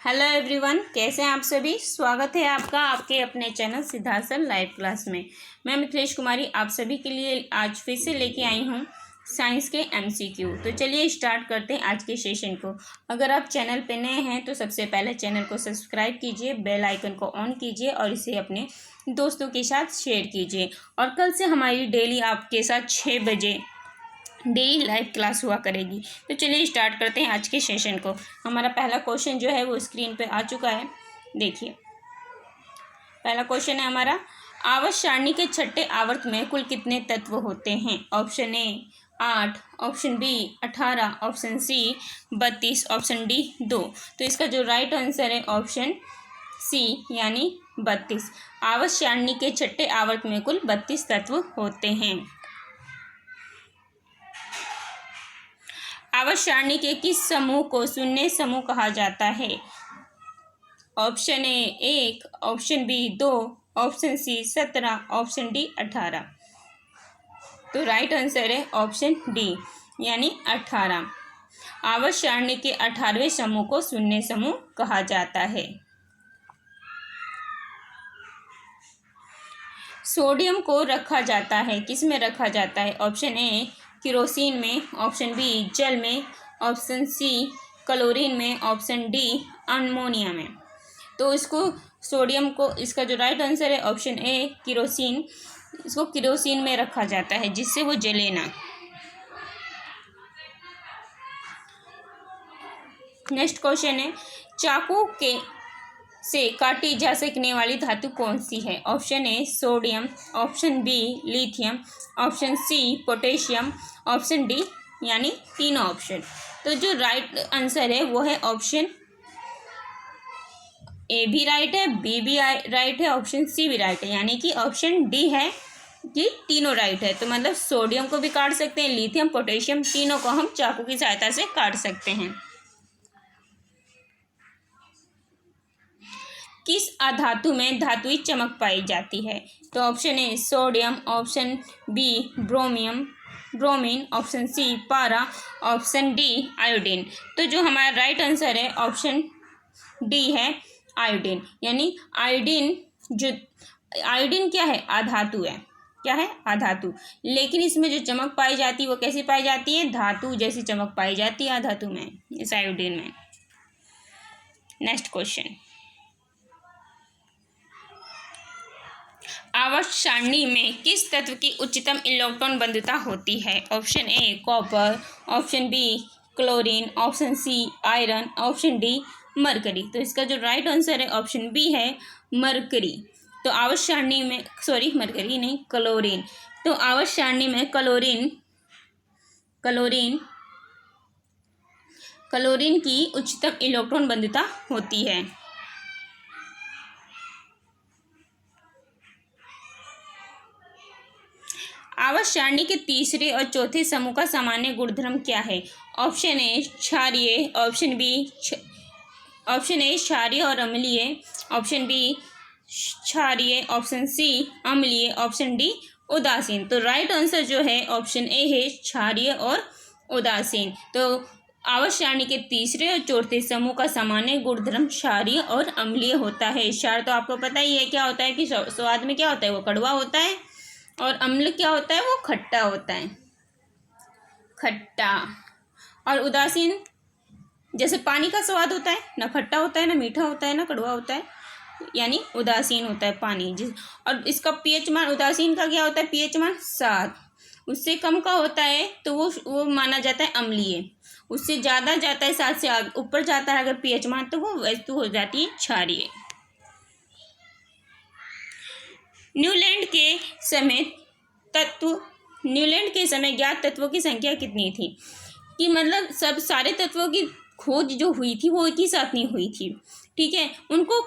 Hello everyone, कैसे हैं आप सभी। स्वागत है आपका आपके अपने channel Siddharth sir live class में। मैं मिथिलेश कुमारी आप सभी के लिए आज फिर से लेके आई हूँ साइंस के एमसीक्यू। तो चलिए स्टार्ट करते हैं आज के सेशन को। अगर आप चैनल पे नए हैं तो सबसे पहले चैनल को सब्सक्राइब कीजिए, बेल आइकन को ऑन कीजिए और इसे अपने दोस्तों के साथ शेयर कीजिए। और कल से हमारी डेली आपके साथ 6 बजे डेली लाइव क्लास हुआ करेगी। तो चलिए स्टार्ट करते हैं आज के सेशन को। हमारा पहला क्वेश्चन जो है वो स्क्रीन पे आ चुका है, देखिए। पहला क्वेश्चन है हमारा, आवर्त सारणी के छठे आवर्त में कुल कितने तत्व होते हैं। Option A 8, option B 18, option C 32, option D 2। तो इसका जो राइट आंसर है ऑप्शन सी यानी 32। आवर्त सारणी के छठे आवर्त में कुल 32 तत्व होते हैं। आवर्त सारणी के किस समूह को शून्य समूह कहा जाता है। Option A 1, option B 2, option C 17, option D 18। तो राइट आंसर है ऑप्शन डी यानी 18। आवर्त सारणी के 18वें समूह को शून्य समूह कहा जाता है। सोडियम को रखा जाता है, किस में रखा जाता है। ऑप्शन ए केरोसिन में, ऑप्शन बी जल में, ऑप्शन सी क्लोरीन में, ऑप्शन डी अमोनिया में। तो इसको सोडियम को, इसका जो राइट आंसर है ऑप्शन ए केरोसिन। इसको केरोसिन में रखा जाता है जिससे वो जले ना। नेक्स्ट क्वेश्चन है, चाकू के से काटी जा सकने वाली धातु कौन सी है। Option A sodium, option B lithium, option C potassium, option D यानी तीनों ऑप्शन। तो जो राइट आंसर है वो है ऑप्शन ए भी राइट है, बी भी राइट है, ऑप्शन सी भी राइट है, यानी कि ऑप्शन डी है कि तीनों राइट है। तो मतलब सोडियम को भी काट सकते हैं, लिथियम पोटेशियम तीनों को हम चाकू की सहायता से काट सकते हैं। किस अधातु में धातुई चमक पाई जाती है। तो option A sodium, option B bromine, option C पारा, ऑप्शन डी आयोडीन। तो जो हमारा राइट आंसर है ऑप्शन डी है आयोडीन, यानी आयोडीन। जो आयोडीन क्या है, अधातु है। क्या है, अधातु। लेकिन इसमें जो चमक पाई जाती है वो कैसी पाई जाती है, धातु जैसी चमक पाई जाती है अधातु में, इस आयोडीन में। नेक्स्ट क्वेश्चन, आवर्त सारणी में किस तत्व की उच्चतम इलेक्ट्रॉन बंधुता होती है। Option A copper, option B chlorine, option C iron, option D mercury. तो इसका जो राइट आंसर है ऑप्शन बी है मरकरी। तो आवर्त सारणी में, सॉरी मरकरी नहीं, क्लोरीन। तो आवर्त सारणी में क्लोरीन की उच्चतम इलेक्ट्रॉन बंधुता होती है। आवर्त सारणी के तीसरे और चौथे समूह का सामान्य गुणधर्म क्या है। ऑप्शन ए क्षारीय, ऑप्शन ए क्षारीय और अम्लीय, ऑप्शन बी क्षारीय, ऑप्शन सी अम्लीय, ऑप्शन डी उदासीन। तो राइट आंसर जो है ऑप्शन ए है क्षारीय और उदासीन। तो आवर्त सारणी के तीसरे और चौथे समूह का सामान्य गुणधर्म क्षारीय और अम्लीय होता है। क्षार तो आपको पता ही है क्या होता है कि स्वाद में क्या होता है, वो कड़वा होता है, और अम्ल क्या होता है, वो खट्टा होता है, खट्टा। और उदासीन जैसे पानी का स्वाद होता है, ना खट्टा होता है, ना मीठा होता है, ना कड़वा होता है, यानी उदासीन होता है पानी। और इसका पीएच मान, उदासीन का क्या होता है, पीएच मान 7, उससे कम का होता है तो वो माना जाता है अम्लीय। उससे ज़्यादा जाता है, 7 से ऊपर जाता है अगर पीएच मान, तो वो वस्तु हो जाती है क्षारीय। न्यूलैंड के समय ज्ञात तत्वों की संख्या कितनी थी। कि मतलब सब सारे तत्वों की खोज जो हुई थी वो एक ही साथ नहीं हुई थी, ठीक है। उनको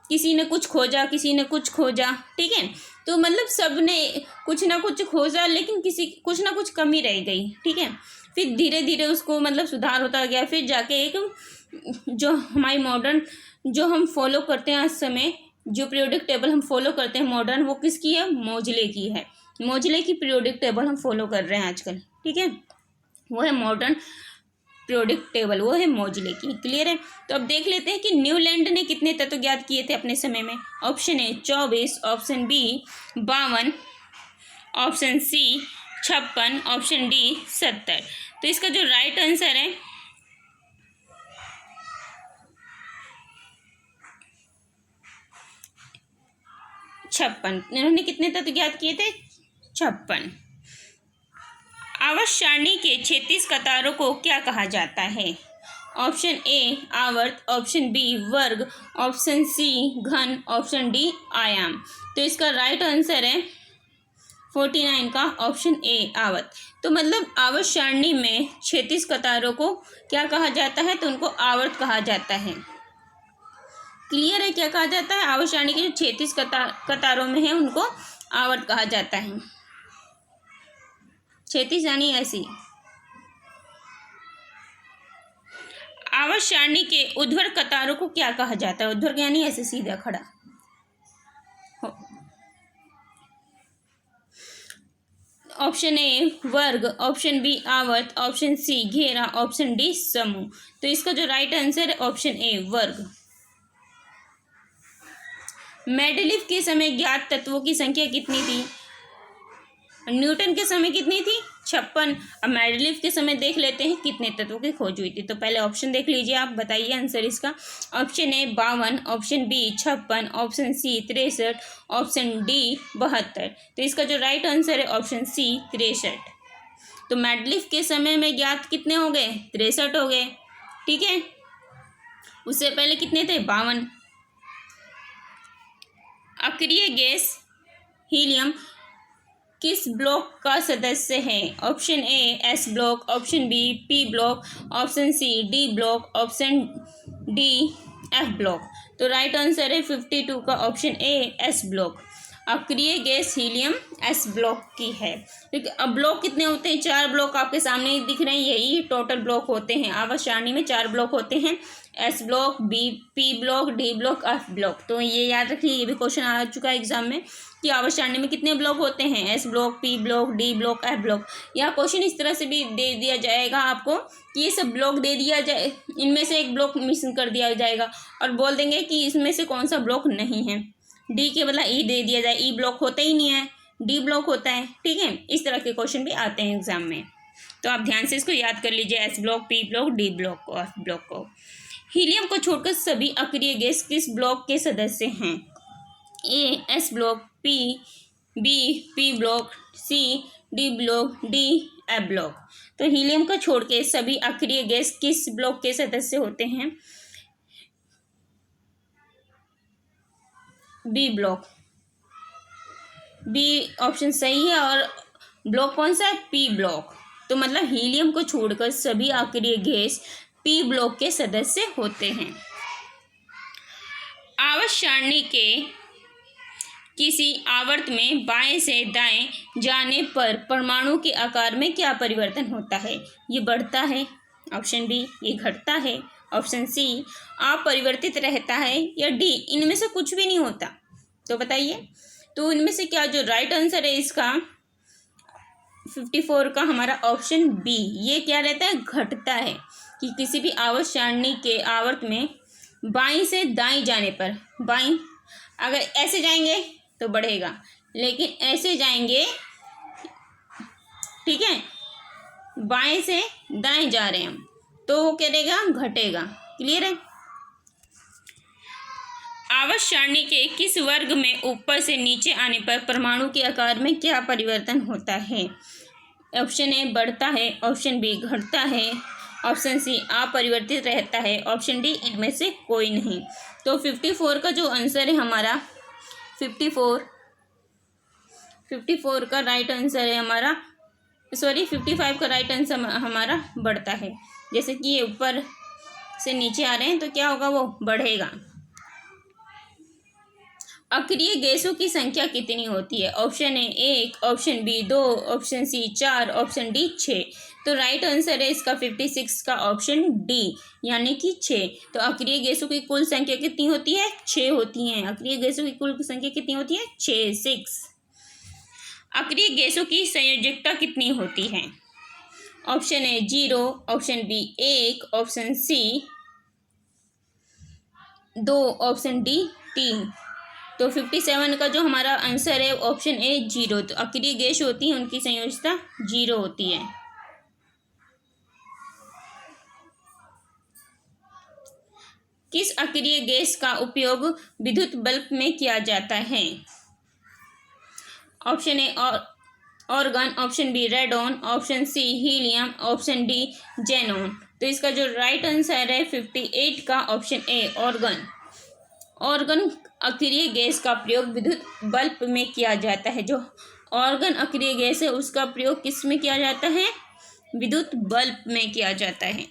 किसी ने कुछ खोजा, किसी ने कुछ खोजा, ठीक है। तो मतलब सब ने कुछ ना कुछ खोजा, लेकिन कुछ ना कुछ कमी रह गई, ठीक है। फिर धीरे धीरे उसको मतलब सुधार होता गया। फिर जाके एक जो हमारी मॉडर्न जो हम फॉलो करते हैं आज समय, जो पीरियोडिक टेबल हम फॉलो करते हैं मॉडर्न, वो किसकी है, मोजले की है। मोजले की पीरियोडिक टेबल हम फॉलो कर रहे हैं आजकल, ठीक है। वो है मॉडर्न पीरियोडिक टेबल, वो है मोजले की। क्लियर है। तो अब देख लेते हैं कि न्यूलैंड ने कितने तत्व ज्ञात किए थे अपने समय में। Option A 24, option B 52, option C 56, option D 70। तो इसका जो राइट आंसर है 56। इन्होंने कितने तत्व ज्ञात किए थे? 56। आवर्त सारणी के 36 कतारों को क्या कहा जाता है? ऑप्शन ए आवर्त, ऑप्शन बी वर्ग, ऑप्शन सी घन, ऑप्शन डी आयाम। तो इसका राइट आंसर है 49 का ऑप्शन ए आवर्त। तो मतलब आवर्त सारणी में 36 कतारों को क्या कहा जाता है? तो उनको आवर्त कहा जाता है। क्लियर है? क्या कहा जाता है? आवर्त सारणी के जो 36 कतारों में है उनको आवर्त कहा जाता है। 36 यानी ऐसी। आवर्त सारणी के ऊर्ध्वाधर कतारों को क्या कहा जाता है? ऊर्ध्वाधर यानी ऐसे सीधा खड़ा। ऑप्शन ए वर्ग, ऑप्शन बी आवर्त, ऑप्शन सी घेरा, ऑप्शन डी समूह। तो इसका जो राइट आंसर है ऑप्शन ए वर्ग। मेंडेलीव के समय ज्ञात तत्वों की संख्या कितनी थी? न्यूटन के समय कितनी थी? 56। अब मेंडेलीव के समय देख लेते हैं कितने तत्वों की खोज हुई थी। तो पहले ऑप्शन देख लीजिए, आप बताइए आंसर इसका। Option A 52, option B 56, option C 63, option D 72। तो इसका जो राइट आंसर है ऑप्शन सी 63। तो मेंडेलीव के समय में ज्ञात कितने हो गए? 63 हो गए। ठीक है। उससे पहले कितने थे? 52। अक्रिय गैस हीलियम किस ब्लॉक का सदस्य है? Option A S block, option B P block, option C D block, option D F block. तो राइट आंसर है 52 का ऑप्शन ए एस ब्लॉक। अक्रिय गैस हीलियम एस ब्लॉक की है। क्योंकि अब ब्लॉक कितने होते हैं? 4 ब्लॉक आपके सामने ही दिख रहे हैं, यही टोटल ब्लॉक होते हैं। आवर्त सारणी में 4 ब्लॉक होते हैं, S block, B P block, D block, F block. तो ये याद रखिए, ये भी क्वेश्चन आ चुका है एग्जाम में कि आवर्त सारणी में कितने ब्लॉक होते हैं? S block, P block, D block, F block. यहाँ क्वेश्चन इस तरह से भी दे दिया जाएगा आपको कि ये सब ब्लॉक दे दिया जाए, इनमें से एक ब्लॉक मिसिंग कर दिया जाएगा और बोल देंगे कि इसमें से कौन सा ब्लॉक नहीं है। डी के बदला ई दे दिया जाए, ई ब्लॉक होता ही नहीं है, डी ब्लॉक होता है। ठीक है। इस तरह के क्वेश्चन भी आते हैं एग्जाम में, तो आप ध्यान से इसको याद कर लीजिए। S block, P block, D block और एफ ब्लॉक को। हीलियम को छोड़कर सभी अक्रिय गैस किस ब्लॉक के सदस्य हैं? A S block, B P block, C D block, D F block. तो हीलियम को छोड़ के सभी अक्रिय गैस किस ब्लॉक के सदस्य होते हैं? B block. बी ऑप्शन सही है। और ब्लॉक कौन सा है? P block. तो मतलब हीलियम को छोड़कर सभी अक्रिय गैस पी ब्लॉक के सदस्य होते हैं। आवर्त सारणी के किसी आवर्त में बाएं से दाएं जाने पर परमाणु के आकार में क्या परिवर्तन होता है? ये बढ़ता है, ऑप्शन बी ये घटता है, ऑप्शन सी अपरिवर्तित रहता है, या डी इनमें से कुछ भी नहीं होता। तो बताइए, तो इनमें से क्या जो राइट आंसर है इसका 54 का हमारा ऑप्शन बी, ये क्या रहता है? घटता है। कि किसी भी आवर्त सारणी के आवर्त में बाईं से दाईं जाने पर, बाईं अगर ऐसे जाएंगे तो बढ़ेगा, लेकिन ऐसे जाएंगे, ठीक है, बाएं से दाएं जा रहे हैं हम, तो वो क्या रहेगा? घटेगा। क्लियर है? आवर्त सारणी के किस वर्ग में ऊपर से नीचे आने पर परमाणु के आकार में क्या परिवर्तन होता है? ऑप्शन ए बढ़ता है, ऑप्शन बी घटता है, ऑप्शन सी अपरिवर्तित रहता है, ऑप्शन डी इनमें से कोई नहीं। तो 54 का जो आंसर है हमारा 54 का राइट आंसर है हमारा, सॉरी 55 का राइट आंसर हमारा बढ़ता है। जैसे कि ये ऊपर से नीचे आ रहे हैं तो क्या होगा? वो बढ़ेगा। अक्रिय गैसों की संख्या कितनी होती है? Option A 1, option B 2, option C 4, option D 6। तो राइट आंसर है इसका 56 का ऑप्शन डी, यानी कि 6। तो अक्रिय गैसों की कुल संख्या कितनी होती है? 6 होती हैं। अक्रिय गैसों की कुल संख्या कितनी होती है? 6। अक्रिय गैसों की संयोजकता कितनी होती है? Option A 0, option B 1, option C 2, option D 3। तो 57 का जो हमारा आंसर है ऑप्शन ए 0। तो अक्रिय गैस होती है उनकी संयोजकता 0 होती है। किस अक्रिय गैस का उपयोग विद्युत बल्ब में किया जाता है? Option A argon, option B radon, option C helium, option D xenon. तो इसका जो राइट आंसर है 58 का ऑप्शन ए ऑर्गन। ऑर्गन अक्रिय गैस का प्रयोग विद्युत बल्ब में किया जाता है। जो ऑर्गन अक्रिय गैस है उसका प्रयोग किस में किया जाता है? विद्युत बल्ब में किया जाता है।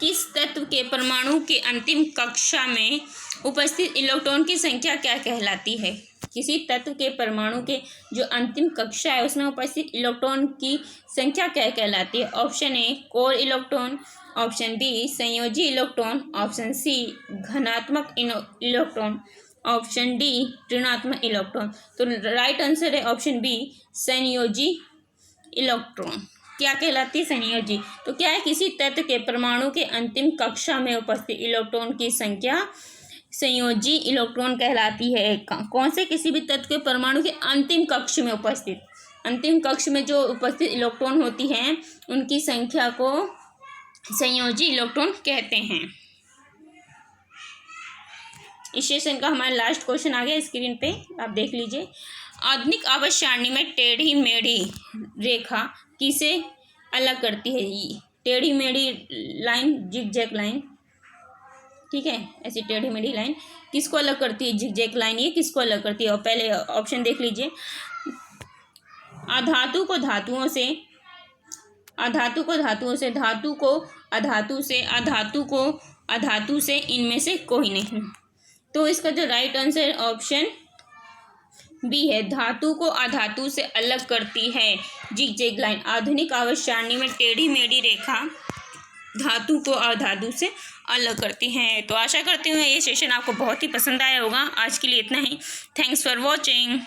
किस तत्व के परमाणु के अंतिम कक्षा में उपस्थित इलेक्ट्रॉन की संख्या क्या कहलाती है? किसी तत्व के परमाणु के जो अंतिम कक्षा है उसमें उपस्थित इलेक्ट्रॉन की संख्या क्या कहलाती है? Option A core electron, option B संयोजी इलेक्ट्रॉन, ऑप्शन सी धनात्मक इलेक्ट्रॉन, ऑप्शन डी ऋणात्मक इलेक्ट्रॉन। तो राइट आंसर है ऑप्शन बी संयोजी इलेक्ट्रॉन। क्या कहलाती है? संयोजी। तो क्या है? किसी तत्व के परमाणु के अंतिम कक्षा में उपस्थित इलेक्ट्रॉन की संख्या संयोजी इलेक्ट्रॉन कहलाती है। कौन से? किसी भी तत्व के परमाणु के अंतिम कक्ष में उपस्थित, अंतिम कक्ष में जो उपस्थित इलेक्ट्रॉन होती हैं उनकी संख्या को संयोजी इलेक्ट्रॉन कहते हैं। इस सेशन का हमारा लास्ट क्वेश्चन आ गया स्क्रीन पे, आप देख लीजिए। आधुनिक आवर्त सारणी में टेढ़ी मेढ़ी रेखा किसे अलग करती है? टेढ़ी मेढ़ी लाइन, जिगजैग लाइन, ठीक है, ऐसी टेढ़ी मेढ़ी लाइन किसको अलग करती है? जिगजैग लाइन ये किसको अलग करती है? और पहले ऑप्शन देख लीजिए। अधातु को धातुओं से, अधातु को धातुओं से, धातु को अधातु से, अधातु को अधातु से, इनमें से कोई नहीं। तो इसका जो राइट आंसर ऑप्शन बी है, धातु को अधातु से अलग करती है जिगजैग लाइन। आधुनिक आवर्त सारणी में टेढ़ी मेढ़ी रेखा धातु को अधातु से अलग करती हैं। तो आशा करती हूँ ये सेशन आपको बहुत ही पसंद आया होगा। आज के लिए इतना ही। Thanks for watching.